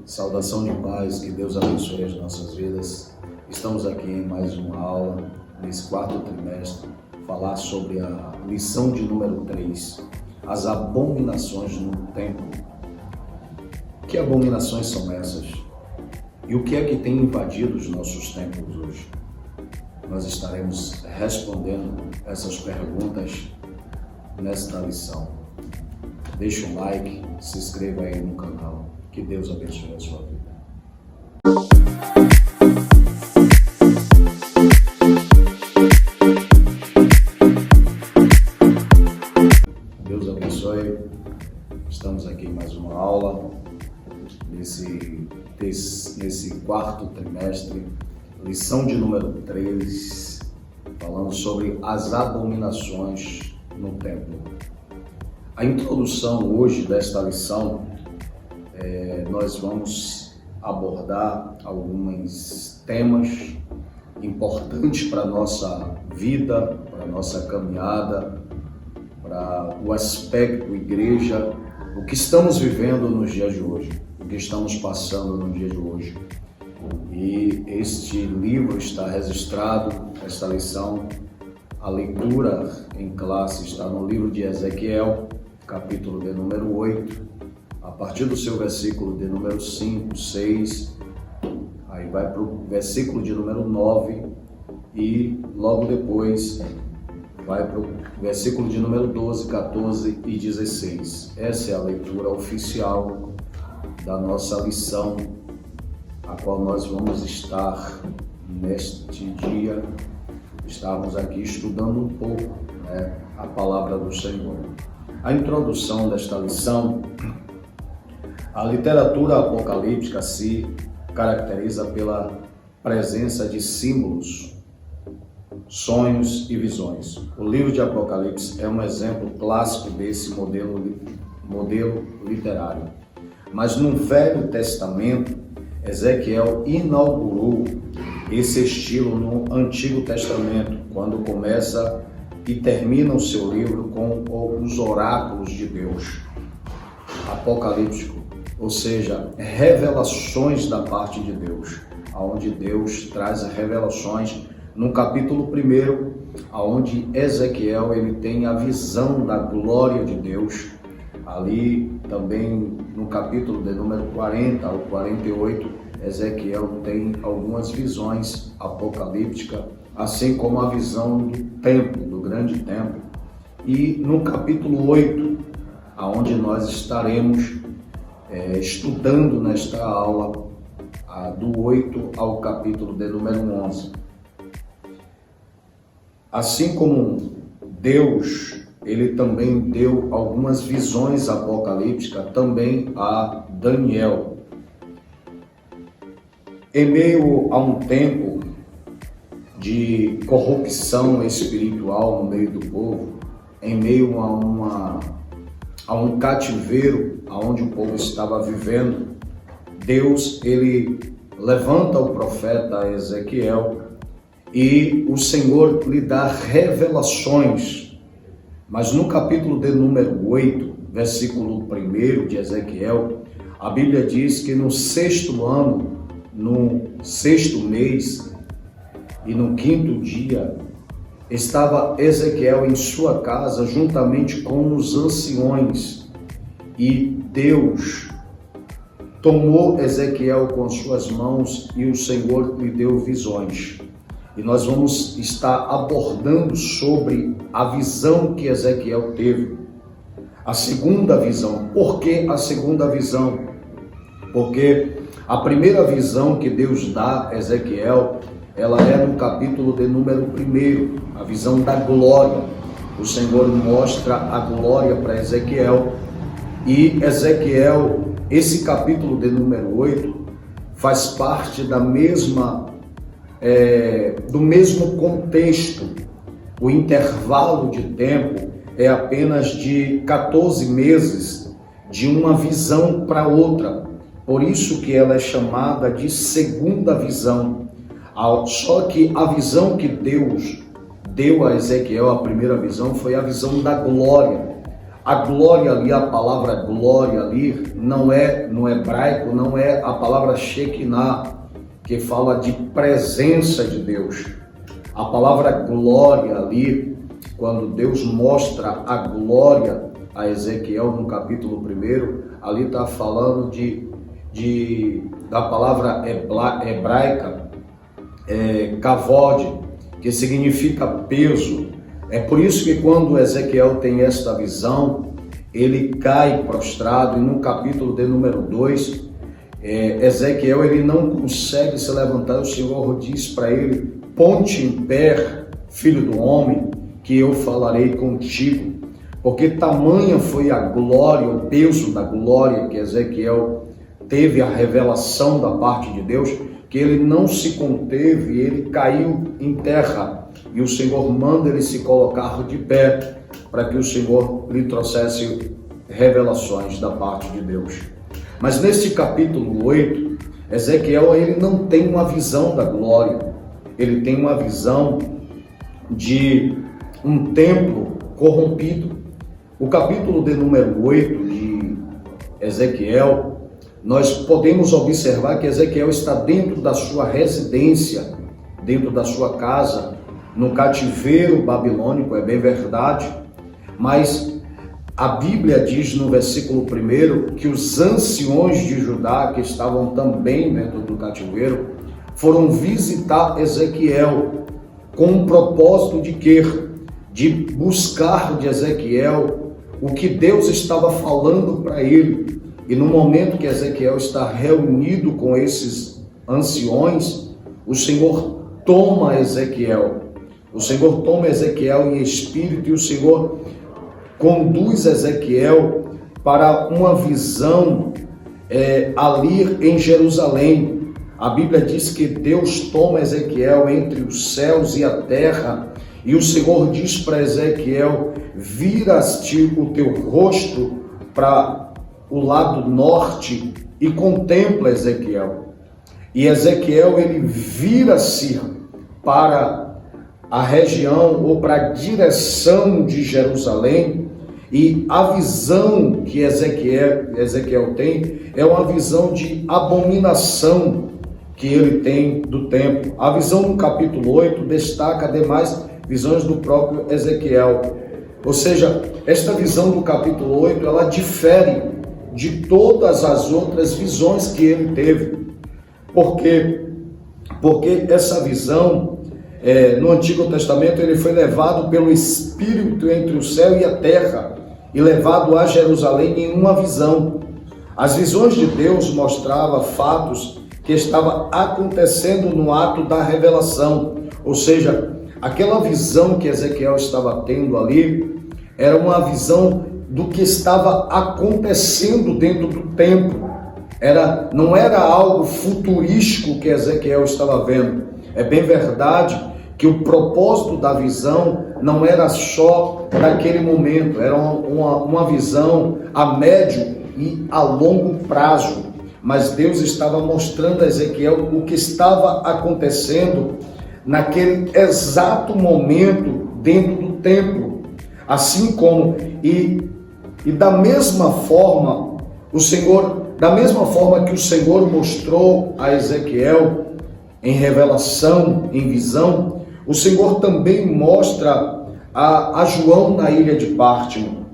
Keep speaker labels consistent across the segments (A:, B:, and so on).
A: Saudação de paz, que Deus abençoe as nossas vidas. Estamos aqui em mais uma aula, nesse quarto trimestre, falar sobre a lição de número 3, as abominações no templo. Que abominações são essas? E o que é que tem invadido os nossos templos hoje? Nós estaremos respondendo essas perguntas nesta lição. Deixe um like, se inscreva aí no canal. Que Deus abençoe a sua vida. Deus abençoe. Estamos aqui em mais uma aula, nesse quarto trimestre, lição de número 3, falando sobre as abominações no templo. A introdução hoje desta lição, nós vamos abordar alguns temas importantes para a nossa vida, para a nossa caminhada, para o aspecto igreja, o que estamos vivendo nos dias de hoje, o que estamos passando no dia de hoje. E este livro está registrado, esta lição, a leitura em classe está no livro de Ezequiel, capítulo de número 8, a partir do seu versículo de número 5, 6, aí vai para o versículo de número 9 e logo depois vai para o versículo de número 12, 14 e 16. Essa é a leitura oficial da nossa lição, a qual nós vamos estar neste dia, estamos aqui estudando um pouco, a palavra do Senhor. A introdução desta lição: a literatura apocalíptica se caracteriza pela presença de símbolos, sonhos e visões. O livro de Apocalipse é um exemplo clássico desse modelo literário. Mas no Velho Testamento, Ezequiel inaugurou esse estilo no Antigo Testamento, quando começa e termina o seu livro com os oráculos de Deus. Apocalíptico, ou seja, revelações da parte de Deus, onde Deus traz revelações no capítulo 1, onde Ezequiel ele tem a visão da glória de Deus. Ali também no capítulo de número 40 ao 48, Ezequiel tem algumas visões apocalípticas, assim como a visão do templo, do grande templo. E no capítulo 8, aonde nós estaremos estudando nesta aula, do 8 ao capítulo de número 11. Assim como Deus, ele também deu algumas visões apocalípticas também a Daniel. Em meio a um tempo de corrupção espiritual no meio do povo, em meio a um cativeiro onde o povo estava vivendo, Deus ele levanta o profeta Ezequiel e o Senhor lhe dá revelações. Mas no capítulo de número 8, versículo 1 de Ezequiel, a Bíblia diz que no 6º ano, no 6º mês e no 5º dia, estava Ezequiel em sua casa juntamente com os anciões, e Deus tomou Ezequiel com suas mãos e o Senhor lhe deu visões. E nós vamos estar abordando sobre a visão que Ezequiel teve. A segunda visão. Por que a segunda visão? Porque a primeira visão que Deus dá a Ezequiel, ela é no capítulo de número 1, a visão da glória. O Senhor mostra a glória para Ezequiel. E Ezequiel, esse capítulo de número 8, faz parte da do mesmo contexto. O intervalo de tempo é apenas de 14 meses de uma visão para outra. Por isso que ela é chamada de segunda visão. Só que a visão que Deus deu a Ezequiel, a primeira visão, foi a visão da glória, A glória ali, a palavra glória ali, não é no hebraico, não é a palavra Shekinah, que fala de presença de Deus. A palavra glória ali, quando Deus mostra a glória a Ezequiel no capítulo 1, ali está falando da palavra hebraica, kavod, que significa peso. É por isso que quando Ezequiel tem esta visão, ele cai prostrado, e no capítulo de número 2, Ezequiel ele não consegue se levantar. O Senhor diz para ele: ponte em pé, filho do homem, que eu falarei contigo. Porque tamanha foi a glória, o peso da glória que Ezequiel teve, a revelação da parte de Deus, que ele não se conteve, ele caiu em terra. E o Senhor manda ele se colocar de pé, para que o Senhor lhe trouxesse revelações da parte de Deus. Mas neste capítulo 8, Ezequiel ele não tem uma visão da glória, ele tem uma visão de um templo corrompido. O capítulo de número 8 de Ezequiel, nós podemos observar que Ezequiel está dentro da sua residência, dentro da sua casa, no cativeiro babilônico, é bem verdade, mas a Bíblia diz no versículo 1 que os anciões de Judá, que estavam também dentro do cativeiro, foram visitar Ezequiel com o propósito de quê? De buscar de Ezequiel o que Deus estava falando para ele. E no momento que Ezequiel está reunido com esses anciões, o Senhor toma Ezequiel. O Senhor toma Ezequiel em espírito e o Senhor conduz Ezequiel para uma visão ali em Jerusalém. A Bíblia diz que Deus toma Ezequiel entre os céus e a terra, e o Senhor diz para Ezequiel: vira-te o teu rosto para o lado norte e contempla Ezequiel. E Ezequiel ele vira-se para a região ou para a direção de Jerusalém, e a visão que Ezequiel tem é uma visão de abominação que ele tem do templo. A visão no capítulo 8 destaca demais visões do próprio Ezequiel. Ou seja, esta visão do capítulo 8, ela difere de todas as outras visões que ele teve. Por quê? Porque essa visão, no Antigo Testamento, ele foi levado pelo Espírito entre o céu e a terra e levado a Jerusalém em uma visão. As visões de Deus mostravam fatos que estavam acontecendo no ato da revelação. Ou seja, aquela visão que Ezequiel estava tendo ali era uma visão do que estava acontecendo dentro do templo. Não era algo futurístico que Ezequiel estava vendo. É bem verdade que o propósito da visão não era só naquele momento, era uma visão a médio e a longo prazo. Mas Deus estava mostrando a Ezequiel o que estava acontecendo naquele exato momento dentro do templo. Assim como, e da mesma forma, da mesma forma que o Senhor mostrou a Ezequiel em revelação, em visão, o Senhor também mostra a João na ilha de Pátimo.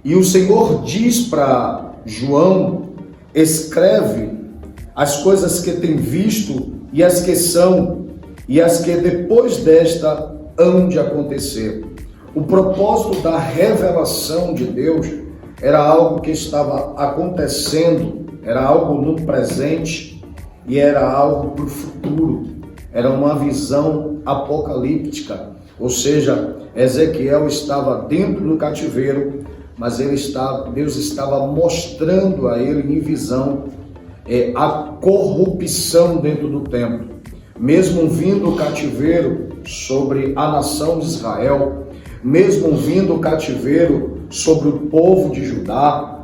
A: E o Senhor diz para João: escreve as coisas que tem visto e as que são, e as que depois desta hão de acontecer. O propósito da revelação de Deus era algo que estava acontecendo, era algo no presente e era algo para o futuro. Era uma visão apocalíptica, ou seja, Ezequiel estava dentro do cativeiro, mas Deus estava mostrando a ele em visão a corrupção dentro do templo. Mesmo vindo o cativeiro sobre a nação de Israel, mesmo vindo o cativeiro sobre o povo de Judá,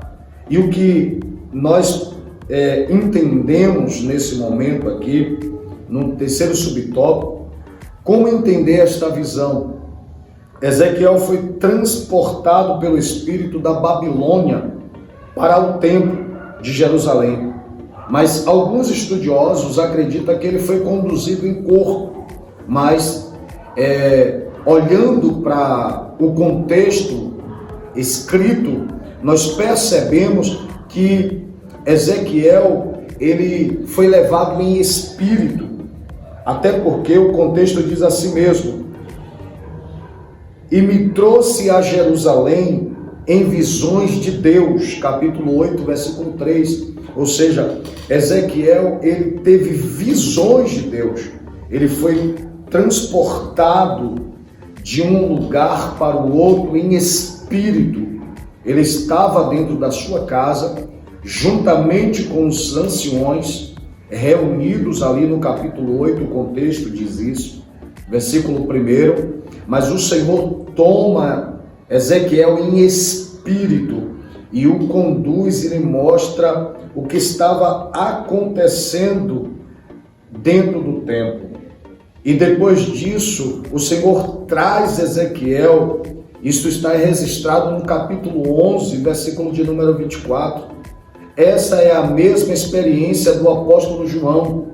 A: e o que nós entendemos nesse momento aqui, no terceiro subtópico, como entender esta visão? Ezequiel foi transportado pelo Espírito da Babilônia para o templo de Jerusalém. Mas alguns estudiosos acreditam que ele foi conduzido em corpo. Mas, olhando para o contexto escrito, nós percebemos que Ezequiel, ele foi levado em espírito. Até porque o contexto diz assim mesmo: e me trouxe a Jerusalém em visões de Deus, capítulo 8, versículo 3. Ou seja, Ezequiel, ele teve visões de Deus. Ele foi transportado de um lugar para o outro em espírito. Ele estava dentro da sua casa, juntamente com os anciões, reunidos ali no capítulo 8, o contexto diz isso, versículo 1. Mas o Senhor toma Ezequiel em espírito e o conduz e lhe mostra o que estava acontecendo dentro do templo. E depois disso, o Senhor traz Ezequiel, isso está registrado no capítulo 11, versículo de número 24. Essa é a mesma experiência do apóstolo João,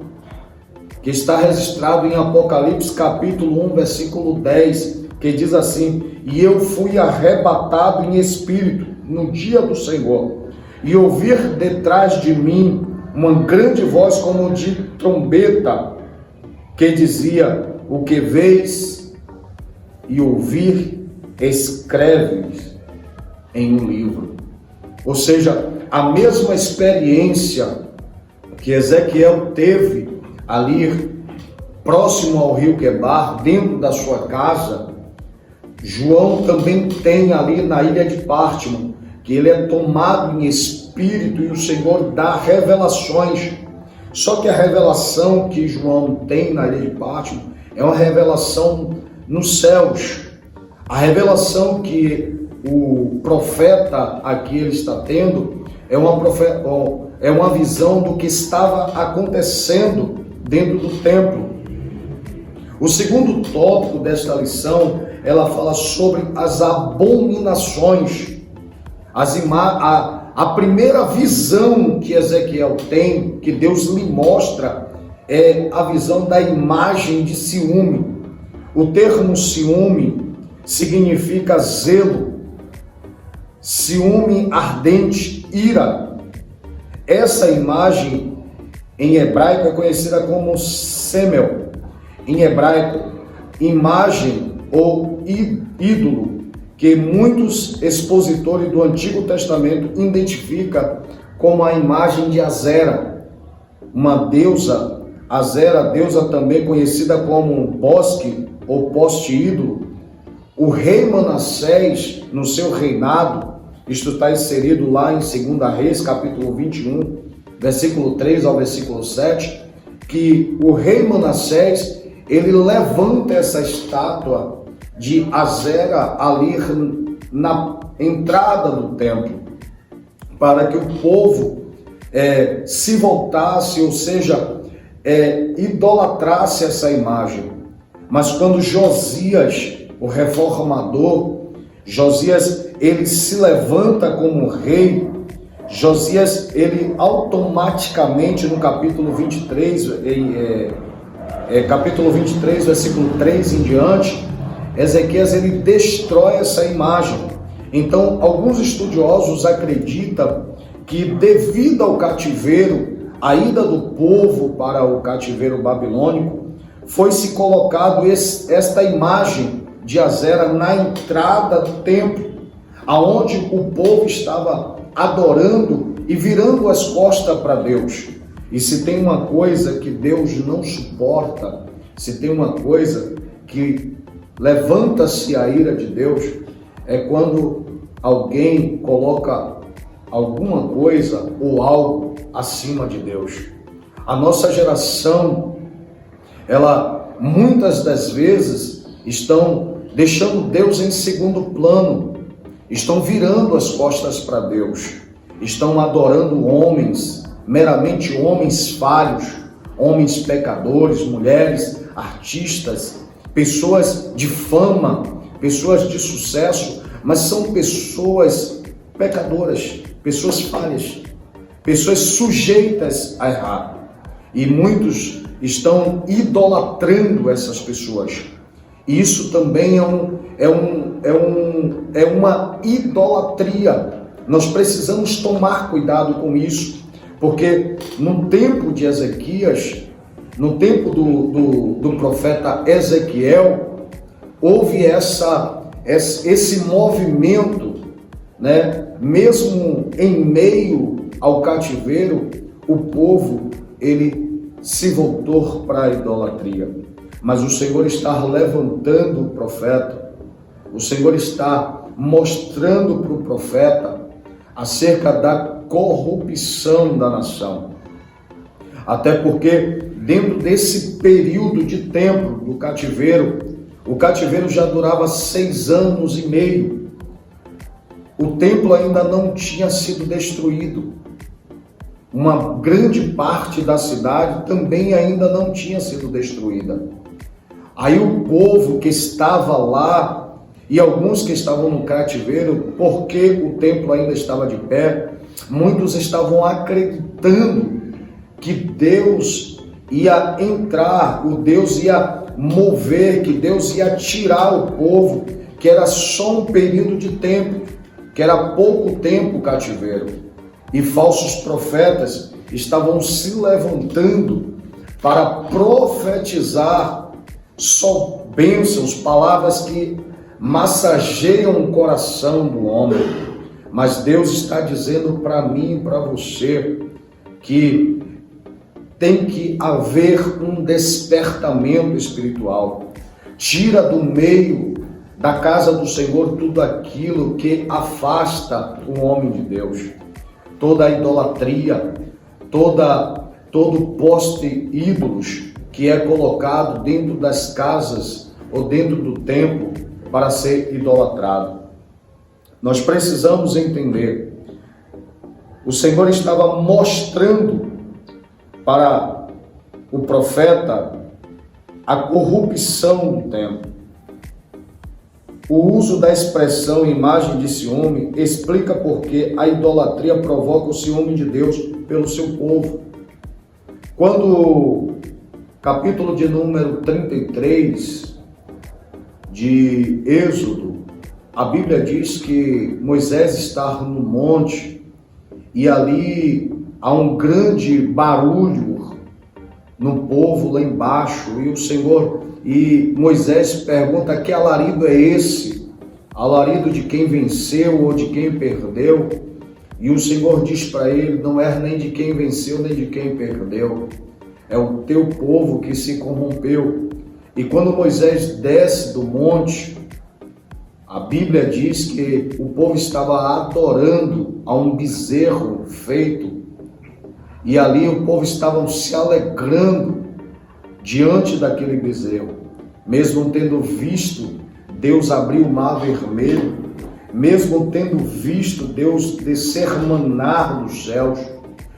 A: que está registrado em Apocalipse capítulo 1, versículo 10, que diz assim: e eu fui arrebatado em espírito no dia do Senhor, e ouvir detrás de mim uma grande voz como de trombeta, que dizia: o que vês e ouvir, escreve em um livro. Ou seja, a mesma experiência que Ezequiel teve ali próximo ao rio Quebar, dentro da sua casa, João também tem ali na ilha de Pátimo, que ele é tomado em espírito e o Senhor dá revelações. Só que a revelação que João tem na ilha de Pátimo é uma revelação nos céus. A revelação que o profeta aqui ele está tendo é uma visão do que estava acontecendo dentro do templo. O segundo tópico desta lição, ela fala sobre as abominações. A primeira visão que Ezequiel tem, que Deus lhe mostra, é a visão da imagem de ciúme. O termo ciúme significa zelo, ciúme ardente, ira. Essa imagem em hebraico é conhecida como semel. Em hebraico, imagem ou ídolo, que muitos expositores do Antigo Testamento identificam como a imagem de Azera, uma deusa. Azera, deusa também conhecida como bosque ou poste-ídolo. O rei Manassés, no seu reinado, isto está inserido lá em 2 Reis, capítulo 21, versículo 3 ao versículo 7, que o rei Manassés, ele levanta essa estátua de Azera ali na entrada do templo, para que o povo se voltasse, ou seja, idolatrasse essa imagem. Mas quando Josias, o reformador, Josias, ele se levanta como rei, Josias, ele automaticamente no capítulo 23, capítulo 23, versículo 3 em diante, Ezequias, ele destrói essa imagem. Então, alguns estudiosos acreditam que devido ao cativeiro, a ida do povo para o cativeiro babilônico, foi-se colocado esta imagem de Azera na entrada do templo, aonde o povo estava adorando e virando as costas para Deus. E se tem uma coisa que Deus não suporta, se tem uma coisa que levanta-se a ira de Deus, é quando alguém coloca alguma coisa ou algo acima de Deus. A nossa geração, ela muitas das vezes estão deixando Deus em segundo plano, estão virando as costas para Deus, estão adorando homens, meramente homens falhos, homens pecadores, mulheres, artistas, pessoas de fama, pessoas de sucesso, mas são pessoas pecadoras, pessoas falhas, pessoas sujeitas a errar. E muitos estão idolatrando essas pessoas. E isso também é uma idolatria. Nós precisamos tomar cuidado com isso, porque no tempo de Ezequias, no tempo do profeta Ezequiel, houve esse movimento, né? Mesmo em meio ao cativeiro, o povo ele se voltou para a idolatria. Mas o Senhor está levantando o profeta, o Senhor está mostrando para o profeta acerca da corrupção da nação. Até porque dentro desse período de tempo do cativeiro, o cativeiro já durava 6 anos e meio. O templo ainda não tinha sido destruído. Uma grande parte da cidade também ainda não tinha sido destruída. Aí o povo que estava lá e alguns que estavam no cativeiro, porque o templo ainda estava de pé, muitos estavam acreditando que Deus ia entrar, o Deus ia mover, que Deus ia tirar o povo, que era só um período de tempo, que era pouco tempo o cativeiro. E falsos profetas estavam se levantando para profetizar só bênçãos, palavras que massageiam o coração do homem. Mas Deus está dizendo para mim e para você que tem que haver um despertamento espiritual. Tira do meio da casa do Senhor tudo aquilo que afasta o homem de Deus. Toda a idolatria, todo poste ídolos que é colocado dentro das casas ou dentro do templo para ser idolatrado. Nós precisamos entender. O Senhor estava mostrando para o profeta a corrupção do templo. O uso da expressão imagem de ciúme explica por que a idolatria provoca o ciúme de Deus pelo seu povo. Quando capítulo de número 33 de Êxodo, a Bíblia diz que Moisés está no monte e ali há um grande barulho no povo lá embaixo e Moisés pergunta: que alarido é esse? Alarido de quem venceu ou de quem perdeu? E o Senhor diz para ele: não é nem de quem venceu nem de quem perdeu, é o teu povo que se corrompeu. E quando Moisés desce do monte, a Bíblia diz que o povo estava adorando a um bezerro feito, e ali o povo estava se alegrando diante daquele bezerro, mesmo tendo visto Deus abrir o mar vermelho, mesmo tendo visto Deus descer maná dos céus,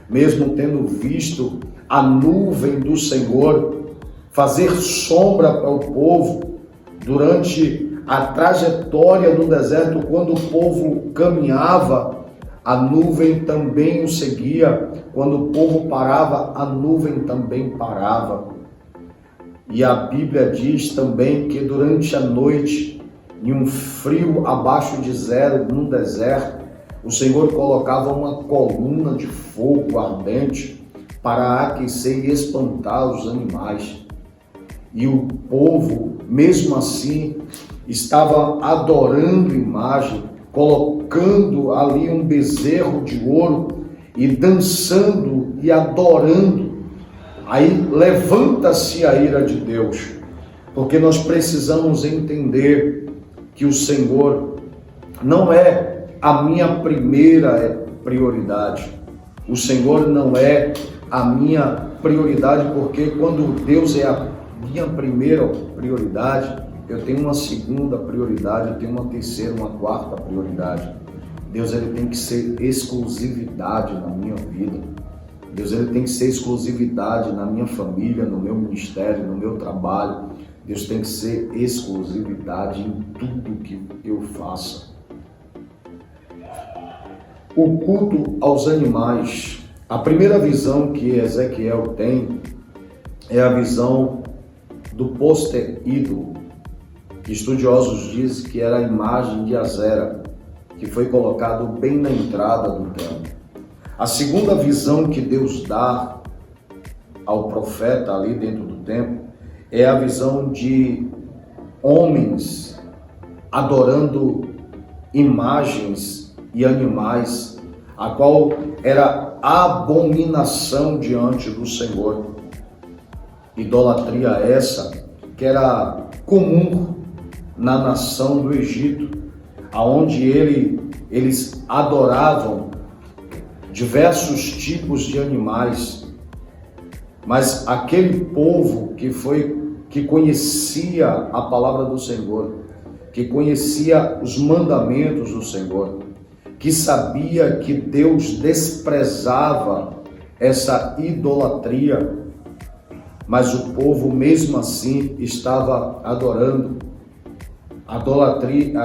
A: mesmo tendo visto a nuvem do Senhor fazer sombra para o povo durante a trajetória do deserto. Quando o povo caminhava, a nuvem também o seguia. Quando o povo parava, a nuvem também parava. E a Bíblia diz também que durante a noite, em um frio abaixo de zero, num deserto, o Senhor colocava uma coluna de fogo ardente para aquecer e espantar os animais. E o povo, mesmo assim, estava adorando imagem, colocando ali um bezerro de ouro e dançando e adorando. Aí levanta-se a ira de Deus, porque nós precisamos entender que o Senhor não é a minha primeira prioridade. O Senhor não é a minha prioridade, porque quando Deus é a minha primeira prioridade, eu tenho uma segunda prioridade, eu tenho uma terceira, uma quarta prioridade. Deus ele tem que ser exclusividade na minha vida. Deus ele tem que ser exclusividade na minha família, no meu ministério, no meu trabalho. Deus tem que ser exclusividade em tudo que eu faça. O culto aos animais. A primeira visão que Ezequiel tem é a visão do pôster ídolo, que estudiosos dizem que era a imagem de Azera, que foi colocado bem na entrada do templo. A segunda visão que Deus dá ao profeta ali dentro do templo é a visão de homens adorando imagens e animais, a qual era abominação diante do Senhor. Idolatria essa que era comum na nação do Egito, aonde eles adoravam diversos tipos de animais, mas aquele povo que conhecia a palavra do Senhor, que conhecia os mandamentos do Senhor, que sabia que Deus desprezava essa idolatria, mas o povo mesmo assim estava adorando. A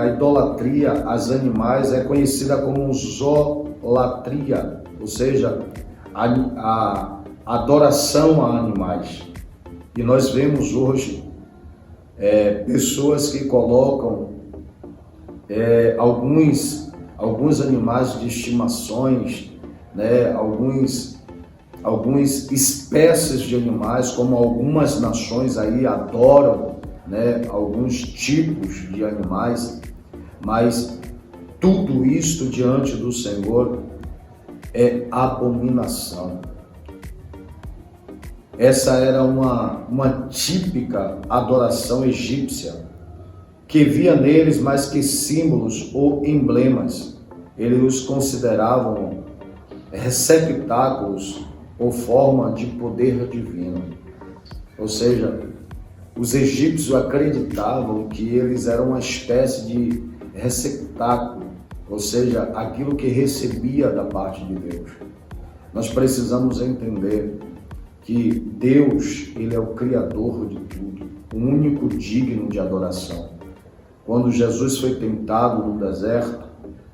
A: idolatria aos animais é conhecida como zolatria, ou seja, a adoração a animais. E nós vemos hoje pessoas que colocam alguns animais de estimações, né, algumas espécies de animais, como algumas nações aí adoram, né, alguns tipos de animais, mas tudo isto diante do Senhor é abominação. Essa era uma típica adoração egípcia, que via neles mais que símbolos ou emblemas. Eles os consideravam receptáculos ou forma de poder divino. Ou seja, os egípcios acreditavam que eles eram uma espécie de receptáculo, ou seja, aquilo que recebia da parte de Deus. Nós precisamos entender que Deus, Ele é o Criador de tudo, o único digno de adoração. Quando Jesus foi tentado no deserto,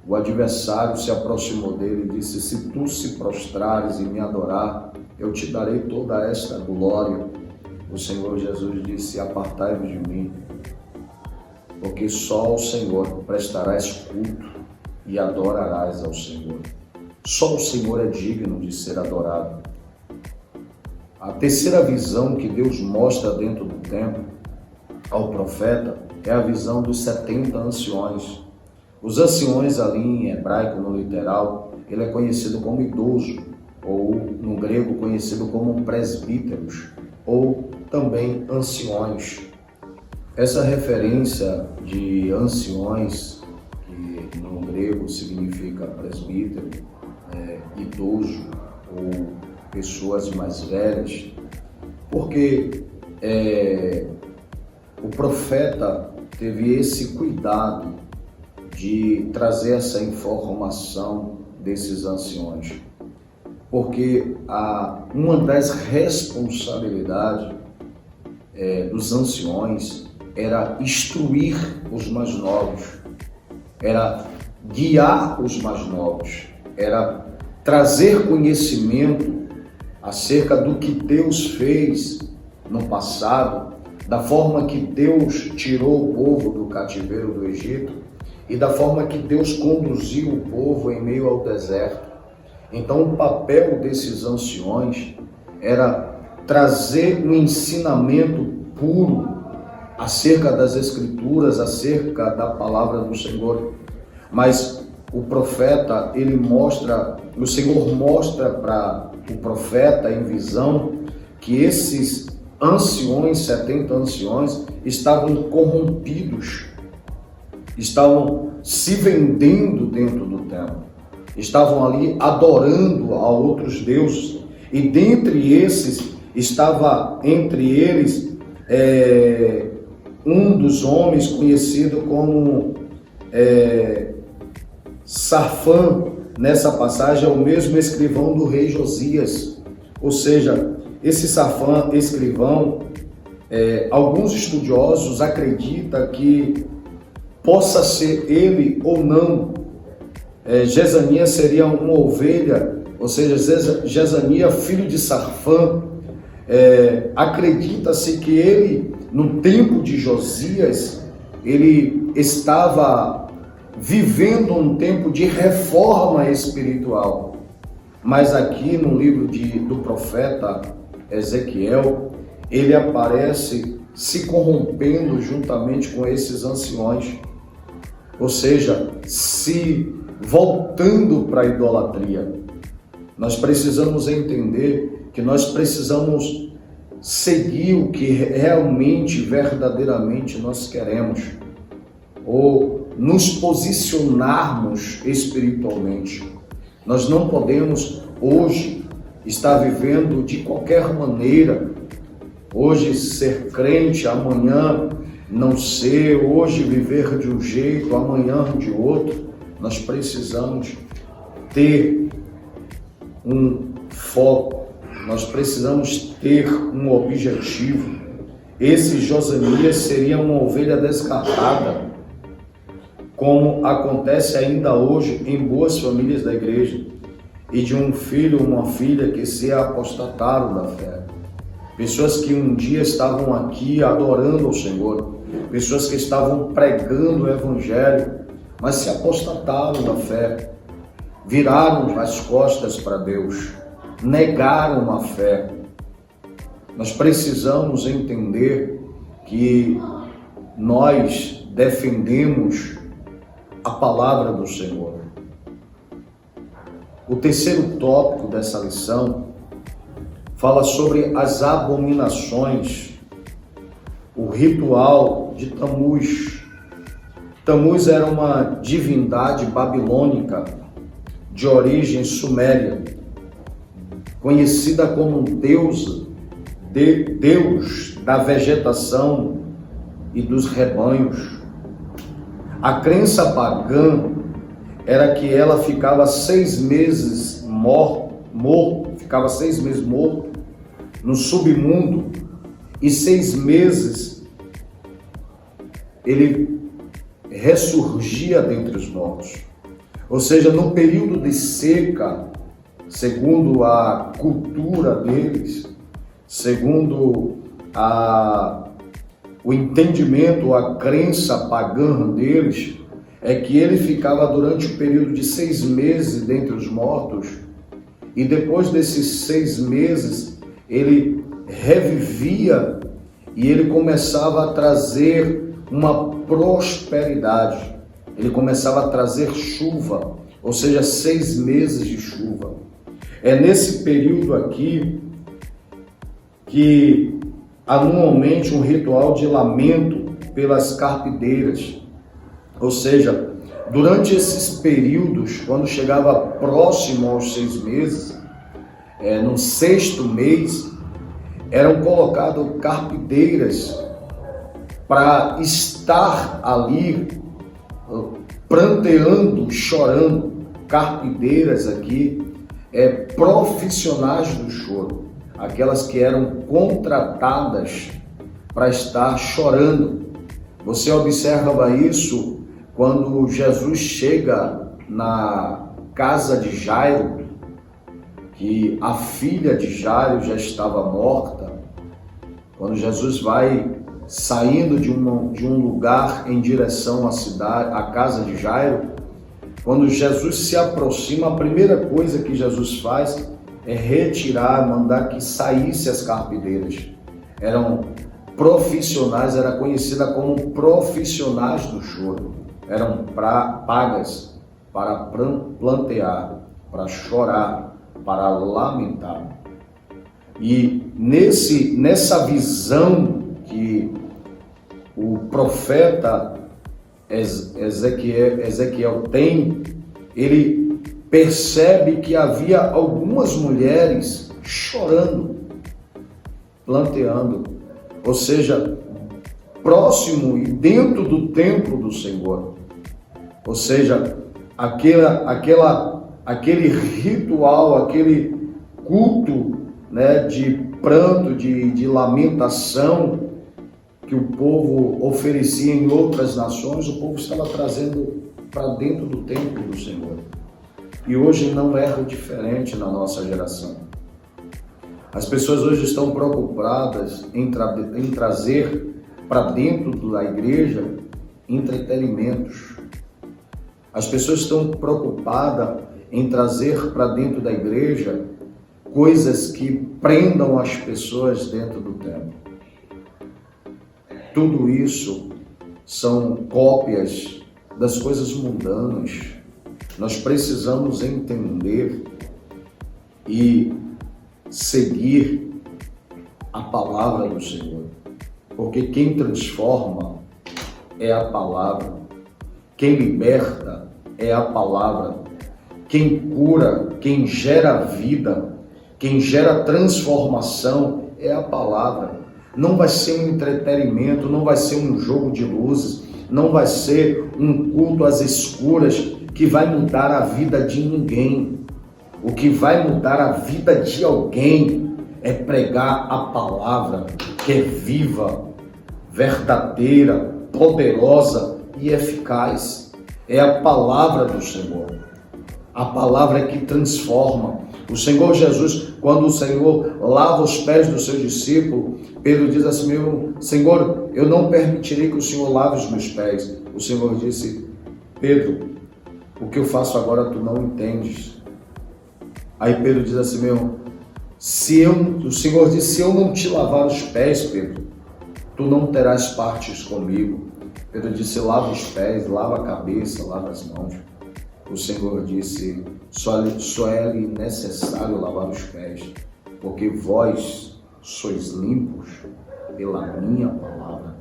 A: o adversário se aproximou dele e disse: se tu se prostrares e me adorar, eu te darei toda esta glória. O Senhor Jesus disse: apartai-vos de mim, porque só ao Senhor prestarás culto e adorarás ao Senhor. Só o Senhor é digno de ser adorado. A terceira visão que Deus mostra dentro do templo ao profeta é a visão dos 70 anciões. Os anciões ali em hebraico, no literal, ele é conhecido como idoso, ou no grego conhecido como presbíteros, ou também anciões. Essa referência de anciões, que no grego significa presbítero, idoso ou pessoas mais velhas, porque o profeta teve esse cuidado de trazer essa informação desses anciões, porque uma das responsabilidades dos anciões era instruir os mais novos, era guiar os mais novos, era trazer conhecimento acerca do que Deus fez no passado, da forma que Deus tirou o povo do cativeiro do Egito e da forma que Deus conduziu o povo em meio ao deserto. Então, o papel desses anciões era trazer um ensinamento puro acerca das Escrituras, acerca da palavra do Senhor. Mas o profeta, o Senhor mostra para o profeta em visão que esses anciões, 70 anciões, estavam corrompidos, estavam se vendendo dentro do templo, estavam ali adorando a outros deuses, e dentre esses estava entre eles um dos homens conhecido como Safã. Nessa passagem é o mesmo escrivão do rei Josias, ou seja, esse Safã, escrivão, Alguns estudiosos acreditam que possa ser ele ou não. Jezanias seria uma ovelha, ou seja, Jezanias, filho de Sarfã. Acredita-se que ele, no tempo de Josias, ele estava vivendo um tempo de reforma espiritual. Mas aqui no livro do profeta Ezequiel, ele aparece se corrompendo juntamente com esses anciões, ou seja, se voltando para a idolatria. Nós precisamos entender que nós precisamos seguir o que realmente, verdadeiramente nós queremos, ou nos posicionarmos espiritualmente. Nós não podemos hoje estar vivendo de qualquer maneira, hoje ser crente, amanhã não ser, hoje viver de um jeito, amanhã de outro. Nós precisamos ter um foco, nós precisamos ter um objetivo. Esse Jezanias seria uma ovelha descartada, como acontece ainda hoje em boas famílias da igreja, e de um filho ou uma filha que se apostataram da fé. Pessoas que um dia estavam aqui adorando ao Senhor, pessoas que estavam pregando o Evangelho, mas se apostataram da fé, viraram as costas para Deus, negaram a fé. Nós precisamos entender que nós defendemos a palavra do Senhor. O terceiro tópico dessa lição fala sobre as abominações, o ritual de Tamuz. Tamuz era uma divindade babilônica de origem suméria, conhecida como Deus da vegetação e dos rebanhos. A crença pagã era que ela ficava 6 meses ficava 6 meses morto no submundo, e 6 meses ele ressurgia dentre os mortos. Ou seja, no período de seca, segundo a cultura deles, segundo o entendimento, a crença pagã deles, é que ele ficava durante o período de 6 meses dentre os mortos, e depois desses 6 meses ele revivia e ele começava a trazer uma prosperidade, ele começava a trazer chuva, ou seja, 6 meses de chuva. É nesse período aqui que anualmente um ritual de lamento pelas carpideiras, ou seja, durante esses períodos, quando chegava próximo aos 6 meses, no 6º mês, eram colocadas carpideiras para estar ali pranteando, chorando. Carpideiras aqui, profissionais do choro, aquelas que eram contratadas para estar chorando. Você observa isso quando Jesus chega na casa de Jairo, que a filha de Jairo já estava morta. Quando Jesus vai saindo de um lugar em direção à cidade, à casa de Jairo, quando Jesus se aproxima, a primeira coisa que Jesus faz é retirar, mandar que saísse as carpideiras. Eram profissionais, era conhecida como profissionais do choro. Eram pagas para plantear, para chorar, para lamentar. E nessa visão que o profeta Ezequiel tem, ele percebe que havia algumas mulheres chorando, planteando, ou seja, próximo e dentro do templo do Senhor. Ou seja, aquele ritual, aquele culto, né, de pranto, de lamentação, que o povo oferecia em outras nações, o povo estava trazendo para dentro do templo do Senhor. E hoje não é diferente na nossa geração. As pessoas hoje estão preocupadas em trazer para dentro da igreja entretenimentos. As pessoas estão preocupadas em trazer para dentro da igreja coisas que prendam as pessoas dentro do templo. Tudo isso são cópias das coisas mundanas. Nós precisamos entender e seguir a palavra do Senhor, porque quem transforma é a palavra, quem liberta é a palavra, quem cura, quem gera vida, quem gera transformação é a palavra. Não vai ser um entretenimento, não vai ser um jogo de luzes, não vai ser um culto às escuras que vai mudar a vida de ninguém. O que vai mudar a vida de alguém é pregar a palavra, que é viva, verdadeira, poderosa e eficaz. É a palavra do Senhor. A palavra é que transforma. O Senhor Jesus, quando o Senhor lava os pés do seu discípulo, Pedro diz assim: meu Senhor, eu não permitirei que o Senhor lave os meus pés. O Senhor disse: Pedro, o que eu faço agora tu não entendes. Aí Pedro diz assim: o Senhor disse, se eu não te lavar os pés, Pedro, tu não terás partes comigo. Pedro disse: lava os pés, lava a cabeça, lava as mãos. O Senhor disse: só é necessário lavar os pés, porque vós sois limpos pela minha palavra.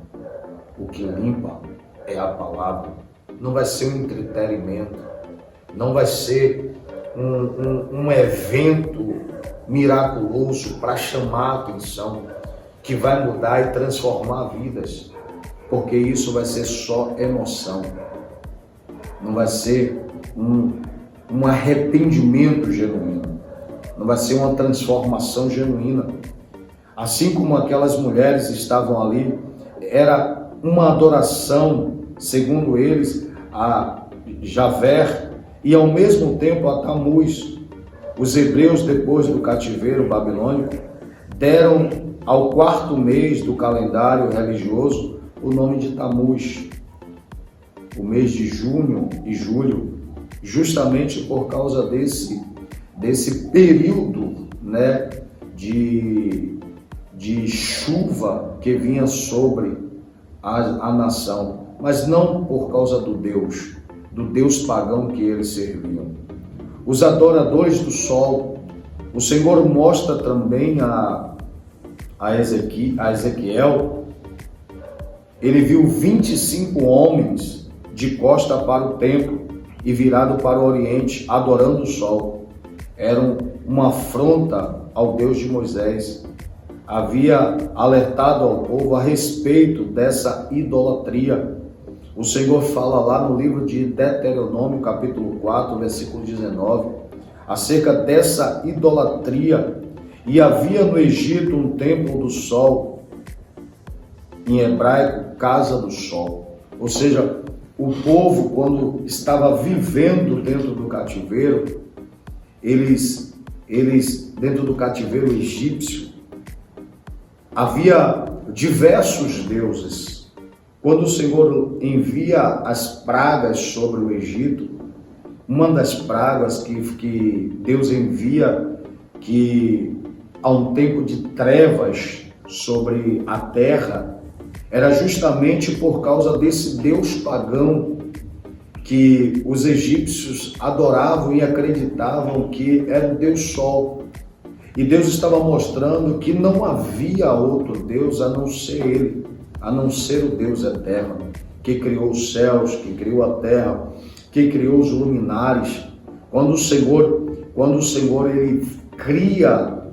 A: O que limpa é a palavra. Não vai ser um entretenimento, não vai ser um evento miraculoso para chamar a atenção, que vai mudar e transformar vidas, porque isso vai ser só emoção. Não vai ser um arrependimento genuíno, não vai ser uma transformação genuína. Assim como aquelas mulheres estavam ali, era uma adoração, segundo eles, a Javé e ao mesmo tempo a Tamuz. Os hebreus, depois do cativeiro babilônico, deram ao 4º mês do calendário religioso o nome de Tamuz, o mês de junho e julho, justamente por causa desse período, né, de chuva que vinha sobre a nação, mas não por causa do Deus pagão que eles serviam. Os adoradores do sol, o Senhor mostra também a Ezequiel, ele viu 25 homens de costa para o templo e virado para o oriente, adorando o sol. Eram uma afronta ao Deus de Moisés. Havia alertado ao povo a respeito dessa idolatria. O Senhor fala lá no livro de Deuteronômio, capítulo 4, versículo 19, acerca dessa idolatria. E havia no Egito um templo do sol, em hebraico, casa do sol. Ou seja, o povo, quando estava vivendo dentro do cativeiro, eles dentro do cativeiro egípcio, havia diversos deuses. Quando o Senhor envia as pragas sobre o Egito, uma das pragas que Deus envia, que há um tempo de trevas sobre a terra, era justamente por causa desse Deus pagão que os egípcios adoravam e acreditavam que era o Deus Sol. E Deus estava mostrando que não havia outro Deus a não ser Ele, a não ser o Deus eterno, que criou os céus, que criou a terra, que criou os luminares. Quando o Senhor ele cria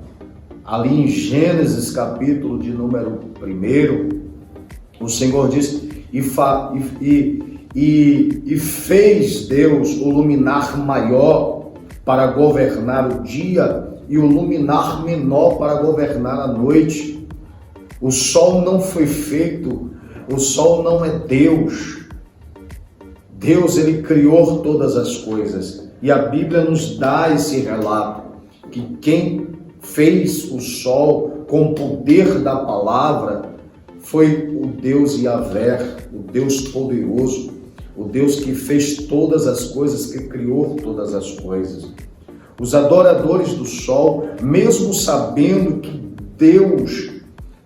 A: ali em Gênesis capítulo de número 1, o Senhor diz, e fez Deus o luminar maior para governar o dia e o luminar menor para governar a noite. O sol não foi feito O sol não é Deus. Deus, ele criou todas as coisas. E a Bíblia nos dá esse relato, que quem fez o sol com o poder da palavra foi o Deus Yahvé, o Deus poderoso, o Deus que fez todas as coisas, que criou todas as coisas. Os adoradores do sol, mesmo sabendo que Deus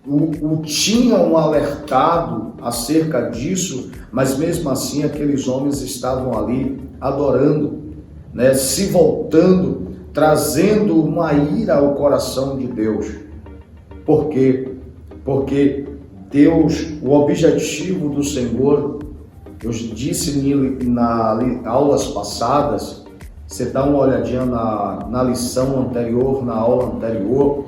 A: o tinham alertado acerca disso, mas mesmo assim aqueles homens estavam ali adorando, né, se voltando, trazendo uma ira ao coração de Deus. Por quê? Porque Deus, o objetivo do Senhor, eu disse nas aulas passadas, você dá uma olhadinha na lição anterior, na aula anterior,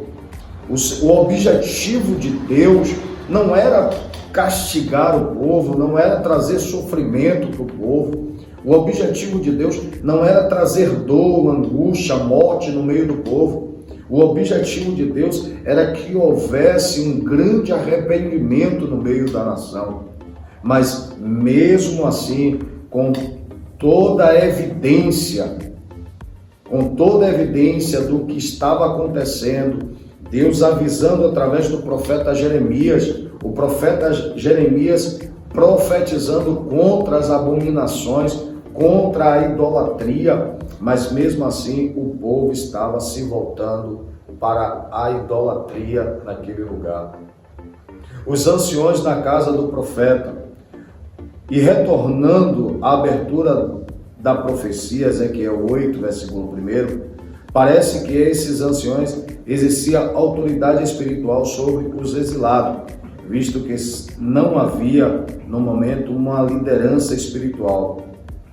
A: o objetivo de Deus não era castigar o povo, não era trazer sofrimento para o povo. O objetivo de Deus não era trazer dor, angústia, morte no meio do povo. O objetivo de Deus era que houvesse um grande arrependimento no meio da nação. Mas mesmo assim, com toda a evidência do que estava acontecendo, Deus avisando através do profeta Jeremias, o profeta Jeremias profetizando contra as abominações, contra a idolatria, mas mesmo assim o povo estava se voltando para a idolatria naquele lugar. Os anciões da casa do profeta, e retornando à abertura da profecia, Ezequiel 8, versículo 1, parece que esses anciões exerciam autoridade espiritual sobre os exilados, visto que não havia, no momento, uma liderança espiritual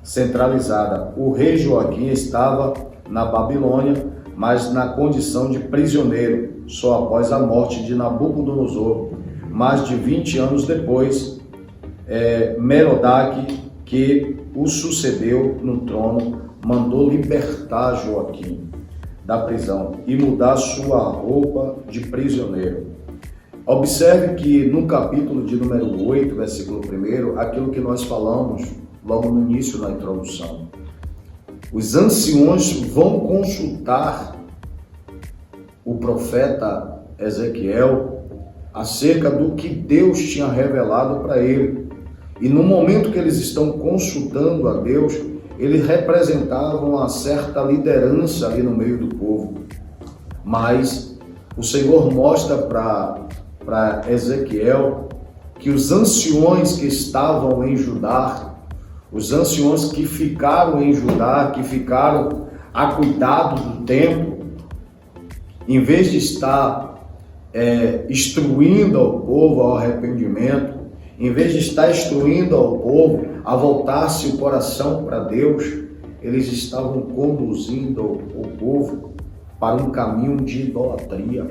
A: centralizada. O rei Joaquim estava na Babilônia, mas na condição de prisioneiro, só após a morte de Nabucodonosor. Mais de 20 anos depois, Merodach, que o sucedeu no trono, mandou libertar Joaquim da prisão e mudar sua roupa de prisioneiro. Observe que no capítulo de número 8, versículo 1, aquilo que nós falamos logo no início da introdução. Os anciões vão consultar o profeta Ezequiel acerca do que Deus tinha revelado para ele. E no momento que eles estão consultando a Deus, eles representavam uma certa liderança ali no meio do povo. Mas o Senhor mostra para Ezequiel que os anciões que estavam em Judá, os anciões que ficaram em Judá, que ficaram a cuidado do templo, em vez de estar instruindo ao povo ao arrependimento, em vez de estar instruindo ao povo a voltar-se o coração para Deus, eles estavam conduzindo o povo para um caminho de idolatria.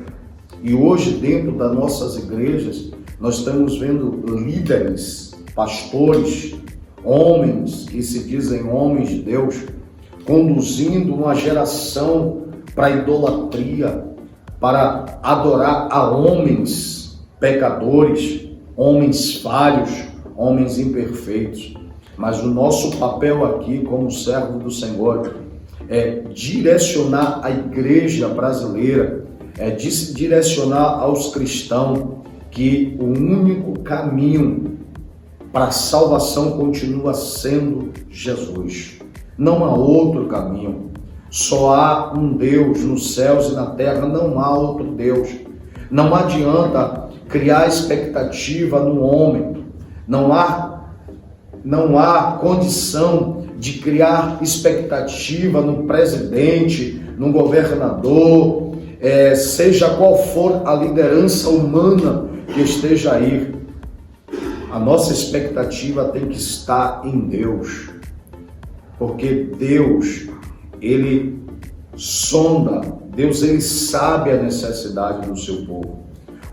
A: E hoje, dentro das nossas igrejas, nós estamos vendo líderes, pastores, homens que se dizem homens de Deus, conduzindo uma geração para a idolatria, para adorar a homens pecadores, homens falhos, homens imperfeitos. Mas o nosso papel aqui, como servo do Senhor, é direcionar a igreja brasileira, é direcionar aos cristãos que o único caminho para a salvação continua sendo Jesus. Não há outro caminho. Só há um Deus nos céus e na terra, não há outro Deus. Não adianta criar expectativa no homem. Não há condição de criar expectativa no presidente, no governador, seja qual for a liderança humana que esteja aí. A nossa expectativa tem que estar em Deus, porque Deus, Ele sonda, Deus, Ele sabe a necessidade do seu povo.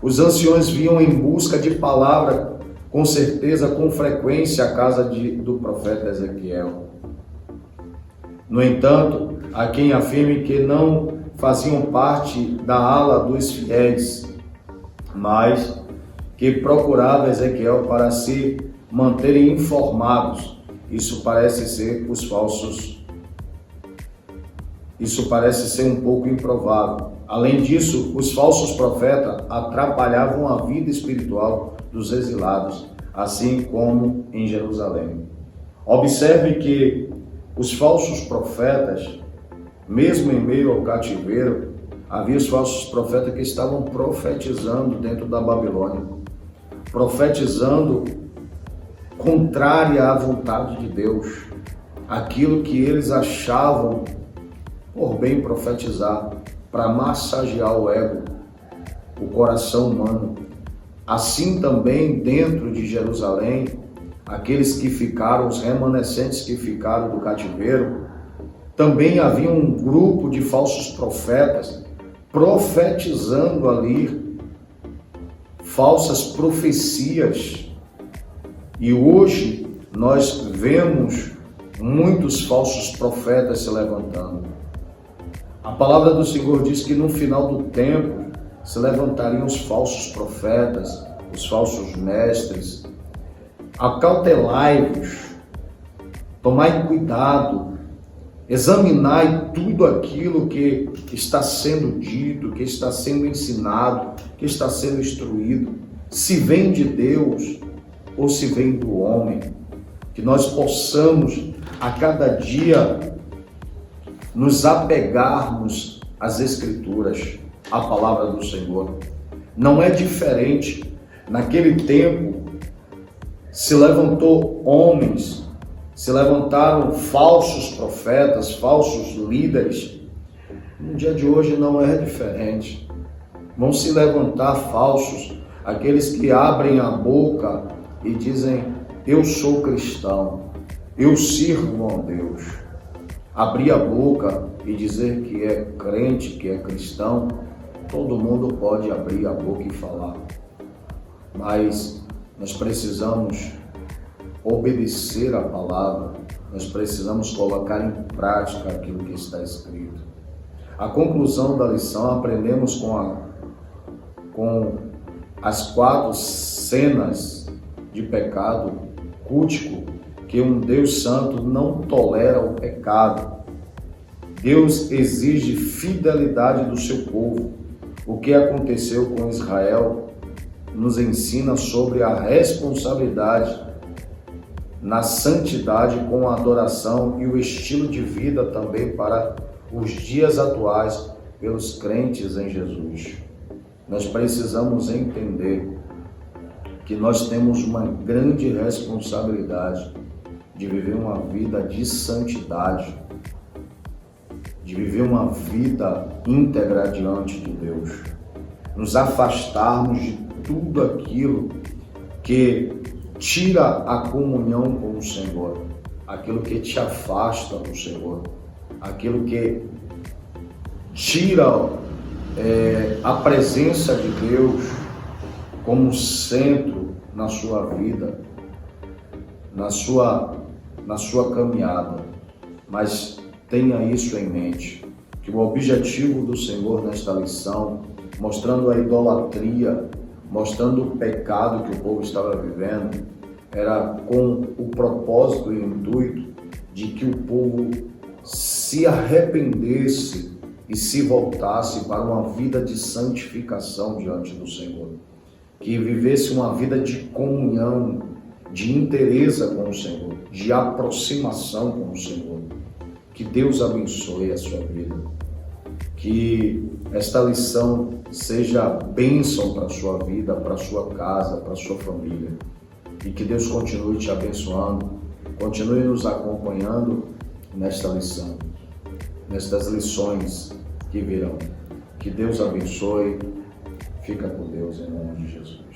A: Os anciões vinham em busca de palavra, com certeza, com frequência, à casa do profeta Ezequiel. No entanto, há quem afirme que não faziam parte da ala dos fiéis, mas que procurava Ezequiel para se manterem informados. Isso parece ser um pouco improvável. Além disso, os falsos profetas atrapalhavam a vida espiritual dos exilados, assim como em Jerusalém. Observe que os falsos profetas, mesmo em meio ao cativeiro, havia os falsos profetas que estavam profetizando dentro da Babilônia, profetizando contrária à vontade de Deus, aquilo que eles achavam por bem profetizar, para massagear o ego, o coração humano. Assim também dentro de Jerusalém, aqueles que ficaram, os remanescentes que ficaram do cativeiro, também havia um grupo de falsos profetas profetizando ali falsas profecias. E hoje nós vemos muitos falsos profetas se levantando. A palavra do Senhor diz que no final do tempo se levantariam os falsos profetas, os falsos mestres. Acautelai-vos, tomai cuidado, examinai tudo aquilo que está sendo dito, que está sendo ensinado, que está sendo instruído, se vem de Deus ou se vem do homem. Que nós possamos a cada dia nos apegarmos às Escrituras, à palavra do Senhor. Não é diferente. Naquele tempo se levantaram falsos profetas, falsos líderes. No dia de hoje não é diferente. Vão se levantar falsos, aqueles que abrem a boca e dizem: eu sou cristão, eu sirvo a Deus. Abrir a boca e dizer que é crente, que é cristão, todo mundo pode abrir a boca e falar. Mas nós precisamos obedecer a palavra, nós precisamos colocar em prática aquilo que está escrito. A conclusão da lição, aprendemos com as 4 cenas de pecado cultico, que um Deus santo não tolera o pecado. Deus exige fidelidade do seu povo. O que aconteceu com Israel nos ensina sobre a responsabilidade na santidade com a adoração e o estilo de vida também para os dias atuais pelos crentes em Jesus. Nós precisamos entender que nós temos uma grande responsabilidade de viver uma vida de santidade, de viver uma vida íntegra diante de Deus, nos afastarmos de tudo aquilo que tira a comunhão com o Senhor, aquilo que te afasta do Senhor, aquilo que tira a presença de Deus como centro na sua vida, na sua caminhada. Mas tenha isso em mente, que o objetivo do Senhor nesta lição, mostrando a idolatria, mostrando o pecado que o povo estava vivendo, era com o propósito e o intuito de que o povo se arrependesse e se voltasse para uma vida de santificação diante do Senhor, que vivesse uma vida de comunhão, de inteireza com o Senhor, de aproximação com o Senhor. Que Deus abençoe a sua vida, que esta lição seja bênção para a sua vida, para a sua casa, para a sua família, e que Deus continue te abençoando, continue nos acompanhando nesta lição, nestas lições que virão. Que Deus abençoe, fica com Deus em nome de Jesus.